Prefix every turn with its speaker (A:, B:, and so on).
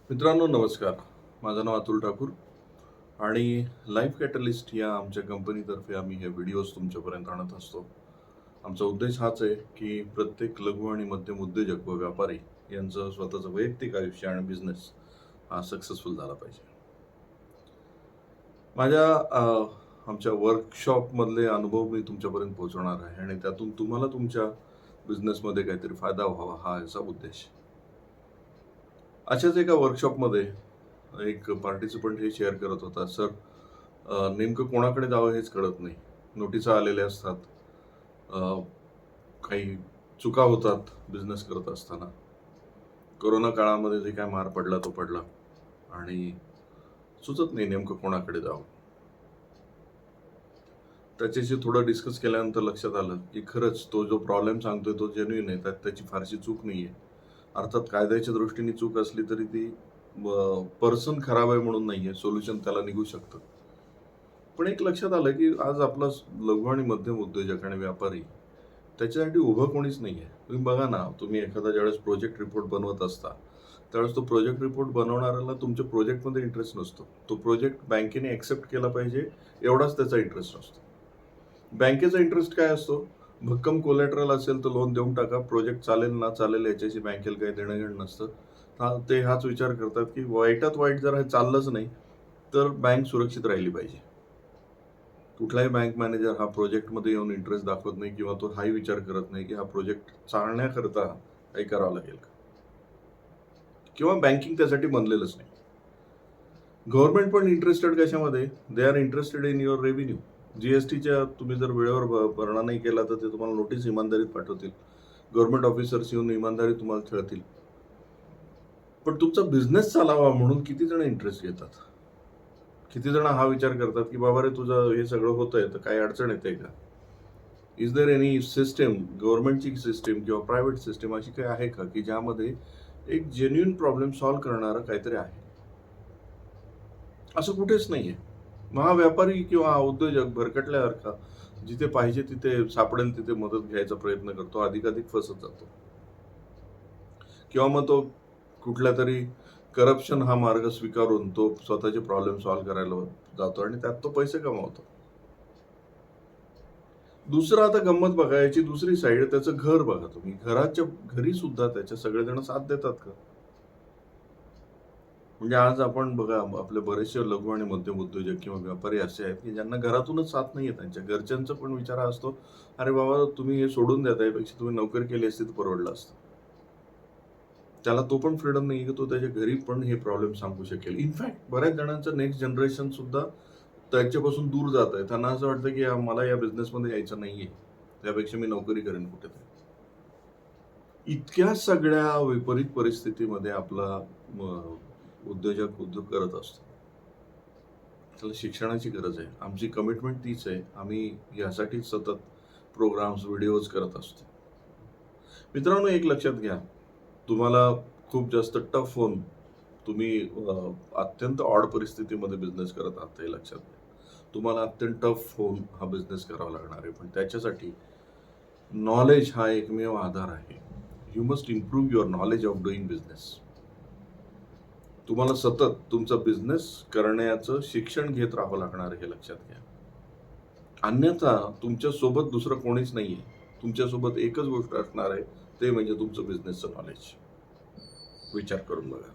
A: मित्रांनो नमस्कार. माझं नाव अतुल ठाकूर आणि लाईफ कॅटलिस्ट या आमच्या कंपनीतर्फे आम्ही हे व्हिडिओज तुमच्यापर्यंत आणत असतो. आमचा उद्देश हाच आहे की प्रत्येक लघु आणि मध्यम उद्योजक व व्यापारी यांचं स्वतःचं वैयक्तिक आयुष्य आणि बिझनेस हा सक्सेसफुल झाला पाहिजे. आमच्या वर्कशॉपमधले अनुभव मी तुमच्यापर्यंत पोहोचवणार आहे आणि त्यातून तुम्हाला तुमच्या बिझनेसमध्ये काहीतरी फायदा व्हावा हा याचा उद्देश. अशाच एका वर्कशॉपमध्ये एक पार्टिसिपंट हे शेअर करत होता, सर नेमकं कोणाकडे जावं हेच कळत नाही. नोटिसा आलेल्या असतात, काही चुका होतात बिझनेस करत असताना. कोरोना काळामध्ये जे काय मार पडला तो पडला आणि सुचत नाही नेमकं कोणाकडे जावं. त्याच्याशी थोडं डिस्कस केल्यानंतर लक्षात आलं की खरंच तो जो प्रॉब्लेम सांगतोय तो जेन्युइन आहे, त्यात त्याची फारशी चूक नाही आहे. अर्थात कायद्याच्या दृष्टीने चूक असली तरी ती पर्सन खराब आहे म्हणून नाहीये, सोल्युशन त्याला निघू शकतं. पण एक लक्षात आलं की आज आपला लघु आणि मध्यम उद्योजक आणि व्यापारी त्याच्यासाठी उभं कोणीच नाहीये. तुम्ही बघा ना, तुम्ही एखादा ज्यावेळेस प्रोजेक्ट रिपोर्ट बनवत असता त्यावेळेस तो प्रोजेक्ट रिपोर्ट बनवणाऱ्याला तुमच्या प्रोजेक्टमध्ये इंटरेस्ट नसतो. तो प्रोजेक्ट बँकेने ऍक्सेप्ट केला पाहिजे एवढाच त्याचा इंटरेस्ट असतो. बँकेचा इंटरेस्ट काय असतो? भक्कम कोलॅटरल असेल तर लोन देऊन टाका, प्रोजेक्ट चालेल ना चालेल याच्याशी बँकेला काही देणं घेणं नसतं. ते हाच विचार करतात की वाईटात वाईट जर हे चाललंच नाही तर बँक सुरक्षित राहिली पाहिजे. कुठलाही बँक मॅनेजर हा प्रोजेक्टमध्ये येऊन इंटरेस्ट दाखवत नाही किंवा तो हाही विचार करत नाही की हा प्रोजेक्ट चालण्याकरता काही करावं लागेल का, किंवा बँकिंग त्यासाठी बनलेलंच नाही. गव्हर्नमेंट पण इंटरेस्टेड कशामध्ये? They are interested in your revenue. जीएसटीच्या तुम्ही जर वेळेवर भरणा नाही केला तर ते तुम्हाला नोटीस इमानदारीत पाठवतील. गव्हर्नमेंट ऑफिसर्स येऊन इमानदारी तुम्हाला छळतील. पण तुमचा बिझनेस चालावा म्हणून किती जण इंटरेस्ट घेतात? किती जण हा विचार करतात की बाबा रे तुझं हे सगळं होतंय तर काही अडचण येते का? इज देअर एनी सिस्टम, गव्हर्नमेंटची सिस्टम किंवा प्रायव्हेट सिस्टम अशी काही आहे का की ज्यामध्ये एक जेन्युइन प्रॉब्लेम सॉल्व्ह करणारं काहीतरी आहे? असं कुठेच नाहीये. व्यापारी किंवा उद्योजक भरकटल्यासारखा जिथे पाहिजे तिथे सापडेल तिथे मदत घ्यायचा प्रयत्न करतो, अधिकाधिक फसत जातो. किंवा मग तो कुठल्या तरी करप्शन हा मार्ग स्वीकारून तो स्वतःचे प्रॉब्लेम सॉल्व्ह करायला जातो आणि त्यात तो पैसे कमावतो. दुसरं आता गंमत बघा, याची दुसरी साईड त्याचं घर बघा. तुम्ही घराच्या घरी सुद्धा त्याच्या सगळेजण साथ देतात का? म्हणजे आज आपण बघा आपले बरेचसे लघु आणि मध्यम उद्योजक किंवा व्यापारी असे आहेत की ज्यांना घरातूनच साथ नाहीये. त्यांच्या घरच्यांचा पण विचार असतो, अरे बाबा तुम्ही हे सोडून द्या, त्यापेक्षा तुम्ही नोकरी केली असती तर परवडलं असतं. त्याला तो पण फ्रीडम नाही की तो त्याच्या घरी पण हे प्रॉब्लेम सांगू शकेल. इनफॅक्ट बऱ्याच जणांचं नेक्स्ट जनरेशन सुद्धा त्याच्यापासून दूर जात आहे. त्यांना असं वाटतं की मला या बिझनेसमध्ये यायचं नाहीये, त्यापेक्षा मी नोकरी करेन कुठेतरी. इतक्या सगळ्या विपरीत परिस्थितीमध्ये आपला उद्योजक उद्योग करत असतो. त्याला शिक्षणाची गरज आहे. आमची कमिटमेंट तीच आहे. आम्ही यासाठीच सतत प्रोग्राम्स, व्हिडिओज करत असतो. मित्रांनो, एक लक्षात घ्या, तुम्हाला खूप जास्त टफ होऊन तुम्ही अत्यंत ऑड परिस्थितीमध्ये बिझनेस करत आहात हे लक्षात घ्या. तुम्हाला अत्यंत टफ होऊन हा बिझनेस करावा लागणार आहे. पण त्याच्यासाठी नॉलेज हा एकमेव आधार आहे. You must improve your knowledge of doing business. तुम्हाला सतत तुमचा बिझनेस करण्याचं शिक्षण घेत राहावं लागणार हे लक्षात घ्या. अन्यथा तुमच्या सोबत दुसरं कोणीच नाहीये. तुमच्यासोबत एकच गोष्ट असणार आहे, ते म्हणजे तुमचं बिझनेसचं नॉलेज. विचार करून बघा.